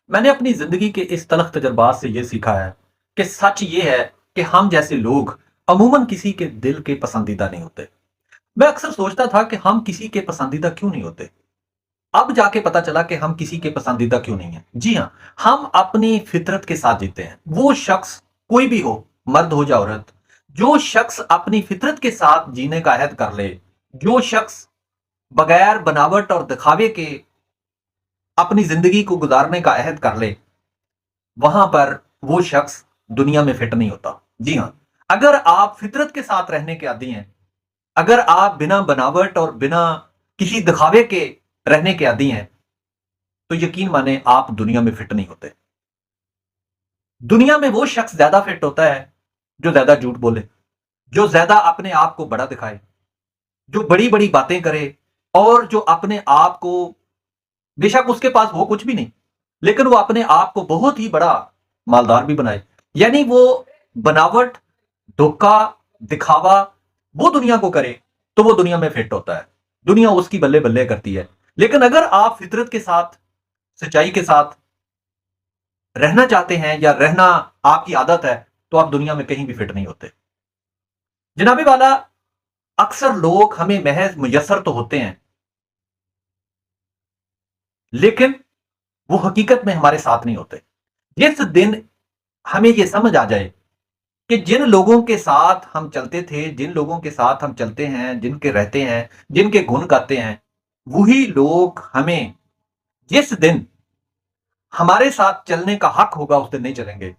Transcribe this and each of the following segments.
میں نے اپنی زندگی کے اس تلخ تجربات سے یہ سیکھا ہے کہ سچ یہ ہے کہ ہم جیسے لوگ عموماً کسی کے دل کے پسندیدہ نہیں ہوتے۔ میں اکثر سوچتا تھا کہ ہم کسی کے پسندیدہ کیوں نہیں ہوتے۔ اب جا کے پتا چلا کہ ہم کسی کے پسندیدہ کیوں نہیں ہیں۔ جی ہاں، ہم اپنی فطرت کے ساتھ جیتے ہیں۔ وہ شخص کوئی بھی ہو، مرد ہو یا عورت، جو شخص اپنی فطرت کے ساتھ جینے کا عہد کر لے، جو شخص بغیر بناوٹ اور دکھاوے کے اپنی زندگی کو گزارنے کا عہد کر لے، وہاں پر وہ شخص دنیا میں فٹ نہیں ہوتا۔ جی ہاں، اگر آپ فطرت کے ساتھ رہنے کے عادی ہیں، اگر آپ بنا بناوٹ اور بنا کسی دکھاوے کے رہنے کے عادی ہیں، تو یقین مانیں آپ دنیا میں فٹ نہیں ہوتے۔ دنیا میں وہ شخص زیادہ فٹ ہوتا ہے جو زیادہ جھوٹ بولے، جو زیادہ اپنے آپ کو بڑا دکھائے، جو بڑی بڑی باتیں کرے، اور جو اپنے آپ کو، بے شک اس کے پاس وہ کچھ بھی نہیں، لیکن وہ اپنے آپ کو بہت ہی بڑا مالدار بھی بنائے۔ یعنی وہ بناوٹ، دھوکا، دکھاوا وہ دنیا کو کرے تو وہ دنیا میں فٹ ہوتا ہے، دنیا اس کی بلے بلے کرتی ہے۔ لیکن اگر آپ فطرت کے ساتھ، سچائی کے ساتھ رہنا چاہتے ہیں یا رہنا آپ کی عادت ہے، تو آپ دنیا میں کہیں بھی فٹ نہیں ہوتے۔ جناب والا، اکثر لوگ ہمیں محض میسر تو ہوتے ہیں، لیکن وہ حقیقت میں ہمارے ساتھ نہیں ہوتے۔ جس دن ہمیں یہ سمجھ آ جائے کہ جن لوگوں کے ساتھ ہم چلتے تھے، جن لوگوں کے ساتھ ہم چلتے ہیں، جن کے رہتے ہیں، جن کے گن گاتے ہیں، وہی لوگ ہمیں جس دن ہمارے ساتھ چلنے کا حق ہوگا اس دن نہیں چلیں گے،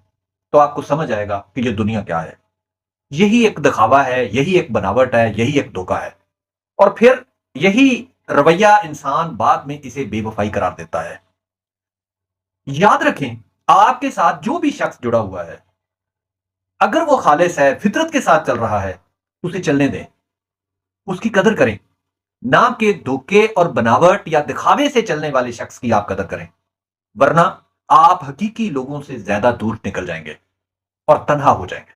تو آپ کو سمجھ آئے گا کہ یہ دنیا کیا ہے۔ یہی ایک دکھاوا ہے، یہی ایک بناوٹ ہے، یہی ایک دھوکا ہے، اور پھر یہی رویہ انسان بعد میں اسے بے وفائی قرار دیتا ہے۔ یاد رکھیں، آپ کے ساتھ جو بھی شخص جڑا ہوا ہے، اگر وہ خالص ہے، فطرت کے ساتھ چل رہا ہے، اسے چلنے دیں، اس کی قدر کریں، نہ کہ دھوکے اور بناوٹ یا دکھاوے سے چلنے والے شخص کی آپ قدر کریں، ورنہ آپ حقیقی لوگوں سے زیادہ دور نکل جائیں گے اور تنہا ہو جائیں گے۔